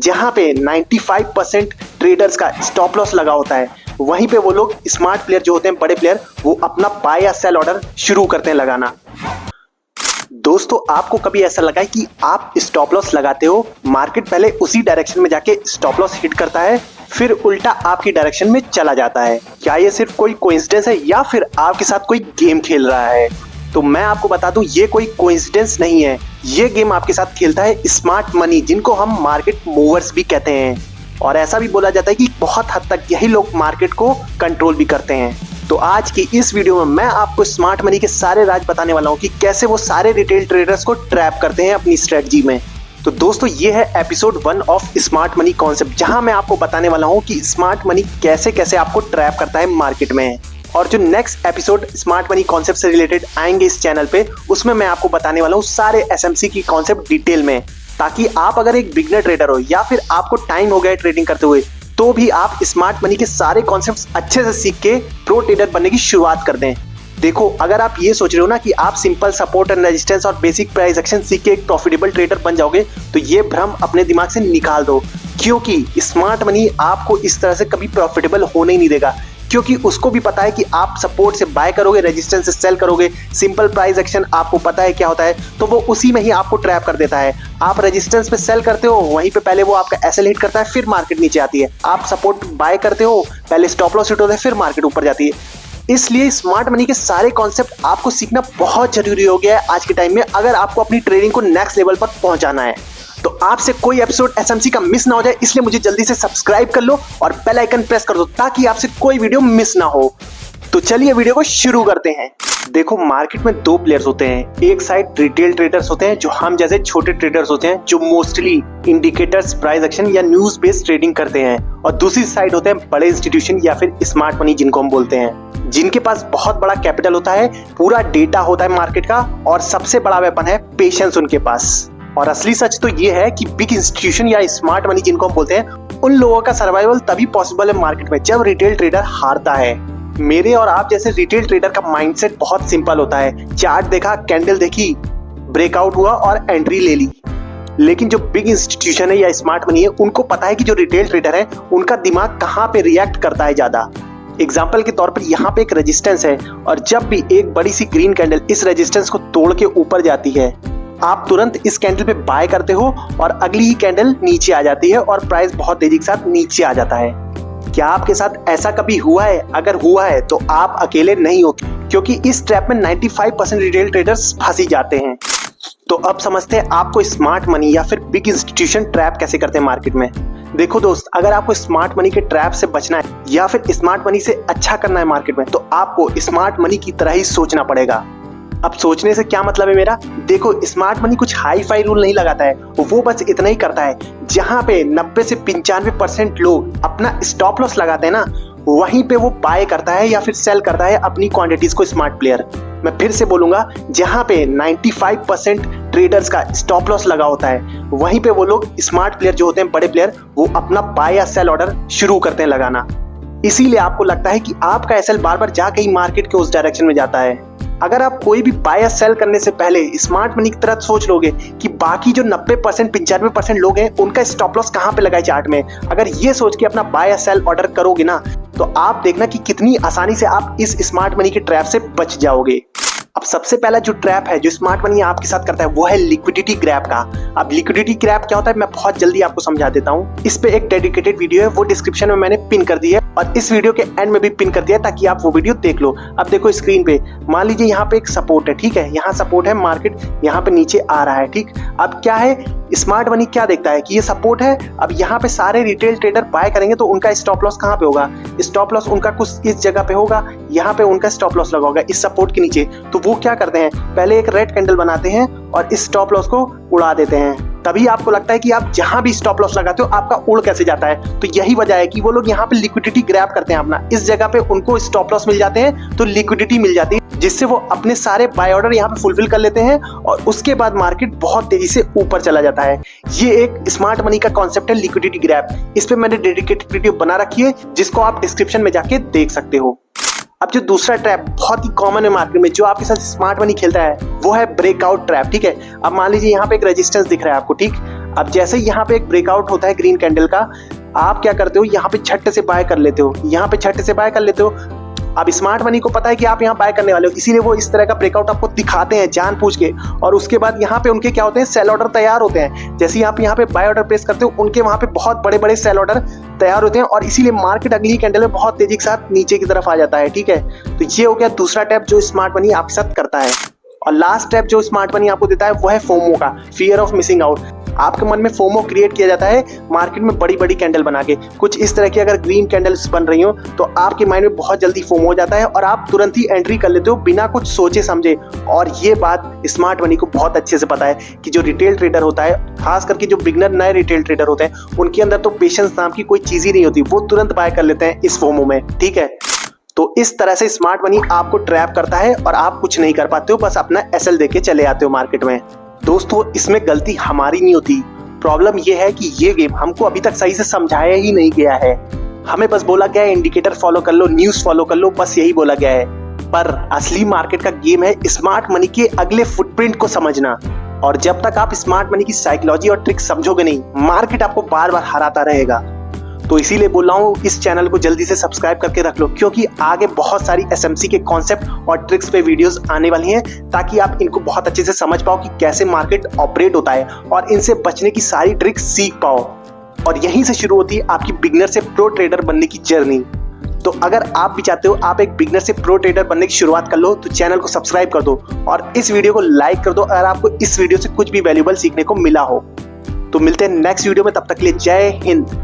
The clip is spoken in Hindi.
जहां पे 95% ट्रेडर्स का स्टॉप लॉस लगा होता है, वहीं पे वो लोग स्मार्ट प्लेयर जो होते हैं, बड़े प्लेयर, वो अपना बाय या सेल ऑर्डर शुरू करते हैं लगाना। दोस्तों, आपको कभी ऐसा लगा है कि आप स्टॉप लॉस लगाते हो, मार्केट पहले उसी डायरेक्शन में जाके स्टॉप लॉस हिट करता है, फिर उल्टा आपकी डायरेक्शन में चला जाता है? क्या ये सिर्फ कोई कोइंसिडेंस है या फिर आपके साथ कोई गेम खेल रहा है? तो मैं आपको बता दूं, ये कोई कोइंसिडेंस नहीं है। ये गेम आपके साथ खेलता है स्मार्ट मनी, जिनको हम मार्केट मूवर्स भी कहते हैं। और ऐसा भी बोला जाता है कि बहुत हद तक यही लोग मार्केट को कंट्रोल भी करते हैं। तो आज की इस वीडियो में मैं आपको स्मार्ट मनी के सारे राज बताने वाला हूं कि कैसे वो सारे रिटेल ट्रेडर्स को ट्रैप करते हैं अपनी स्ट्रेटजी में। तो दोस्तों, ये है episode 1 of smart money concept, जहां मैं आपको बताने वाला हूं कि स्मार्ट मनी कैसे कैसे आपको ट्रैप करता है मार्केट में। और जो next episode smart money concept से रिलेटेड आएंगे इस चैनल पे, उसमें मैं आपको बताने वाला हूँ सारे एसएमसी की कॉन्सेप्ट डिटेल में, ताकि आप अगर एक बिगनर ट्रेडर हो या फिर आपको टाइम हो गया ट्रेडिंग करते हुए, तो भी आप स्मार्ट मनी के सारे कॉन्सेप्ट्स अच्छे से सीख के प्रो ट्रेडर बनने की शुरुआत कर दें। देखो, अगर आप ये सोच रहे हो ना कि आप सिंपल सपोर्ट एंड रेजिस्टेंस और बेसिक प्राइस एक्शन सीख के एक प्रॉफिटेबल ट्रेडर बन जाओगे, तो ये भ्रम अपने दिमाग से निकाल दो, क्योंकि स्मार्ट मनी आपको इस तरह से कभी प्रॉफिटेबल होने ही नहीं देगा। क्योंकि उसको भी पता है कि आप सपोर्ट से बाय करोगे, रेजिस्टेंस से सेल करोगे, सिंपल प्राइस एक्शन आपको पता है क्या होता है, तो वो उसी में ही आपको ट्रैप कर देता है। आप रेजिस्टेंस पे सेल करते हो, वहीं पे पहले वो आपका एसएल हिट करता है, फिर मार्केट नीचे आती है। आप सपोर्ट बाय करते हो, पहले स्टॉप लॉस हिट होता है, फिर मार्केट ऊपर जाती है। इसलिए स्मार्ट मनी के सारे कॉन्सेप्ट आपको सीखना बहुत जरूरी हो गया है आज के टाइम में, अगर आपको अपनी ट्रेडिंग को नेक्स्ट लेवल पर पहुंचाना है। तो आपसे कोई एपिसोड एसएमसी का मिस ना हो जाए, इसलिए मुझे जल्दी से सब्सक्राइब कर लो और बेल आइकन प्रेस कर दो, ताकि आपसे कोई वीडियो मिस ना हो। तो चलिए वीडियो को शुरू करते हैं। देखो, मार्केट में दो प्लेयर्स होते हैं। एक साइड रिटेल ट्रेडर्स होते हैं, जो हम जैसे छोटे ट्रेडर्स होते हैं, जो मोस्टली इंडिकेटर्स, प्राइस एक्शन या न्यूज बेस्ड ट्रेडिंग करते हैं। और दूसरी साइड होते हैं बड़े इंस्टीट्यूशन या फिर स्मार्ट मनी, जिनको हम बोलते हैं, जिनके पास बहुत बड़ा कैपिटल होता है, पूरा डेटा होता है मार्केट का, और सबसे बड़ा वेपन है पेशेंस उनके पास। और असली सच तो ये है कि बिग इंस्टीट्यूशन या स्मार्ट मनी, जिनको हम बोलते हैं, उन लोगों का सर्वाइवल तभी पॉसिबल है मार्केट में जब रिटेल ट्रेडर हारता है। मेरे और आप जैसे रिटेल ट्रेडर का माइंडसेट बहुत सिंपल होता है। चार्ट देखा, कैंडल देखी, ब्रेकआउट हुआ और एंट्री ले ली। लेकिन जो बिग इंस्टीट्यूशन है या स्मार्ट मनी है, उनको पता है कि जो रिटेल ट्रेडर है, उनका दिमाग कहाँ पे रिएक्ट करता है ज्यादा। एग्जाम्पल के तौर पर यहाँ पे एक रेजिस्टेंस है, और जब भी एक बड़ी सी ग्रीन कैंडल इस रेजिस्टेंस को तोड़ के ऊपर जाती है, आप तुरंत इस कैंडल पे बाय करते हो और अगली ही कैंडल नीचे आ जाती है और प्राइस बहुत तेजी के साथ नीचे आ जाता है। क्या आपके साथ ऐसा कभी हुआ है? अगर हुआ है तो आप अकेले नहीं हो, क्योंकि इस ट्रैप में 95% रिटेल ट्रेडर्स फंसी जाते हैं। तो अब समझते हैं आपको स्मार्ट मनी या फिर बिग इंस्टीट्यूशन ट्रैप कैसे करते हैं मार्केट में। देखो दोस्त, अगर आपको स्मार्ट मनी के ट्रैप से बचना है या फिर स्मार्ट मनी से अच्छा करना है मार्केट में, तो आपको स्मार्ट मनी की तरह ही सोचना पड़ेगा। अब सोचने से क्या मतलब है मेरा? देखो, स्मार्ट मनी कुछ हाई फाई रूल नहीं लगाता है, वो बस इतना ही करता है, जहां पे 90 से 95% लोग अपना स्टॉप लॉस लगाते हैं ना, वहीं पे वो बाय करता है या फिर सेल करता है अपनी क्वांटिटीज को स्मार्ट प्लेयर। मैं फिर से बोलूंगा, जहां पे 95% ट्रेडर्स का स्टॉप लॉस लगा होता है, वहीं पे वो लोग स्मार्ट प्लेयर जो होते हैं, बड़े प्लेयर, वो अपना बाय या सेल ऑर्डर शुरू करते हैं लगाना। इसीलिए आपको लगता है कि आपका एसएल बार बार जाके ही मार्केट के उस डायरेक्शन में जाता है। अगर आप कोई भी बाय या सेल करने से पहले स्मार्ट मनी की तरह सोच लोगे कि बाकी जो 90% 95% लोग हैं, उनका स्टॉप लॉस कहां पे लगाए चार्ट में, अगर ये सोच के अपना बाय या सेल ऑर्डर करोगे ना, तो आप देखना कि कितनी आसानी से आप इस स्मार्ट मनी के ट्रैप से बच जाओगे। अब सबसे पहला जो ट्रैप है जो स्मार्ट मनी आपके साथ करता है, वो है लिक्विडिटी ग्रैब का। अब लिक्विडिटी ग्रैब क्या होता है, मैं बहुत जल्दी आपको समझा देता हूँ। इस पे एक डेडिकेटेड वीडियो है, वो डिस्क्रिप्शन में मैंने पिन कर दी है, और इस वीडियो के एंड में भी पिन कर दिया है, ताकि आप वो वीडियो देख लो। अब देखो स्क्रीन पे, मान लीजिए यहाँ पे एक सपोर्ट है, ठीक है, यहाँ सपोर्ट है, मार्केट यहाँ पे नीचे आ रहा है, ठीक। अब क्या है, स्मार्ट मनी क्या देखता है कि ये सपोर्ट है। अब यहाँ पे सारे रिटेल ट्रेडर बाय करेंगे, तो उनका स्टॉप लॉस कहाँ पे होगा? स्टॉप लॉस उनका कुछ इस जगह पे होगा, यहाँ पे उनका स्टॉप लॉस लगा होगा इस सपोर्ट के नीचे। तो वो क्या करते हैं, पहले एक रेड कैंडल बनाते हैं और इस स्टॉप लॉस को उड़ा देते हैं। तभी आपको लगता है कि आप जहां भी स्टॉप लॉस लगाते हो, आपका उड़ कैसे जाता है। तो यही वजह है कि वो लोग यहाँ पे लिक्विडिटी ग्रैब करते हैं अपना। इस जगह पे उनको स्टॉप लॉस मिल जाते हैं, तो लिक्विडिटी मिल जाती है, जिससे वो अपने सारे बाय ऑर्डर यहाँ पे फुलफिल कर लेते हैं, और उसके बाद मार्केट बहुत तेजी से ऊपर चला जाता है। ये एक स्मार्ट मनी का कॉन्सेप्ट है, लिक्विडिटी ग्रैब। इस पे मैंने डेडिकेटेड वीडियो बना रखी है, जिसको आप डिस्क्रिप्शन में जाके देख सकते हो। अब जो दूसरा ट्रैप बहुत ही कॉमन है मार्केट में, जो आपके साथ स्मार्ट मनी खेलता है, वो है ब्रेकआउट ट्रैप, ठीक है। अब मान लीजिए यहाँ पे एक रेजिस्टेंस दिख रहा है आपको, ठीक। अब जैसे यहाँ पे एक ब्रेकआउट होता है ग्रीन कैंडल का, आप क्या करते हो, यहाँ पे झट से बाय कर लेते हो, यहाँ पे झट से बाय कर लेते हो। अब स्मार्ट मनी को पता है कि आप यहाँ बाय करने वाले हो, इसीलिए वो इस तरह का ब्रेकआउट आपको दिखाते हैं जानबूझ के। और उसके बाद यहाँ पे उनके क्या होते हैं, सेल ऑर्डर तैयार होते हैं। जैसे आप यहाँ पे बाय ऑर्डर प्लेस करते हो, उनके वहां पे बहुत बड़े बड़े सेल ऑर्डर तैयार होते हैं और इसीलिए मार्केट अगली कैंडल में बहुत तेजी के साथ नीचे की तरफ आ जाता है। ठीक है, तो ये हो गया दूसरा टैप जो स्मार्ट मनी आपके साथ करता है। और लास्ट स्टेप जो स्मार्ट मनी आपको देता है वो है फोमो का, फियर ऑफ मिसिंग आउट। आपके मन में फोमो क्रिएट किया जाता है मार्केट में बड़ी बड़ी कैंडल बना के। कुछ इस तरह की अगर ग्रीन कैंडल्स बन रही हो तो आपके माइंड में बहुत जल्दी फोमो हो जाता है और आप तुरंत ही एंट्री कर लेते हो बिना कुछ सोचे समझे। और ये बात स्मार्ट मनी को बहुत अच्छे से पता है कि जो रिटेल ट्रेडर होता है, खास करके जो बिगनर नए रिटेल ट्रेडर होते हैं, उनके अंदर तो पेशेंस नाम की कोई चीज ही नहीं होती, वो तुरंत बाय कर लेते हैं इस फोमो में। ठीक है, तो इस तरह से स्मार्ट मनी आपको ट्रैप करता है और आप कुछ नहीं कर पाते हो, बस अपना एसएल देके चले आते हो मार्केट में। दोस्तों, इसमें गलती हमारी नहीं होती। प्रॉब्लम यह है कि ये गेम हमको अभी तक सही से समझाया ही नहीं गया है। हमें बस बोला गया है इंडिकेटर फॉलो कर लो, न्यूज फॉलो कर लो, बस यही बोला गया है। पर असली मार्केट का गेम है स्मार्ट मनी के अगले फुटप्रिंट को समझना। और जब तक आप स्मार्ट मनी की साइकोलॉजी और ट्रिक समझोगे नहीं, मार्केट आपको बार बार हराता रहेगा। तो इसीलिए बोल रहा हूँ इस चैनल को जल्दी से सब्सक्राइब करके रख लो, क्योंकि आगे बहुत सारी एसएमसी के कॉन्सेप्ट और ट्रिक्स पे वीडियोस आने वाली हैं, ताकि आप इनको बहुत अच्छे से समझ पाओ कि कैसे मार्केट ऑपरेट होता है और इनसे बचने की सारी ट्रिक्स सीख पाओ। और यहीं से शुरू होती है आपकी बिगनर से प्रो ट्रेडर बनने की जर्नी। तो अगर आप भी चाहते हो आप एक बिगनर से प्रो ट्रेडर बनने की शुरुआत कर लो, तो चैनल को सब्सक्राइब कर दो और इस वीडियो को लाइक कर दो अगर आपको इस वीडियो से कुछ भी वैल्यूएबल सीखने को मिला हो। तो मिलते हैं नेक्स्ट वीडियो में, तब तक के लिए जय हिंद।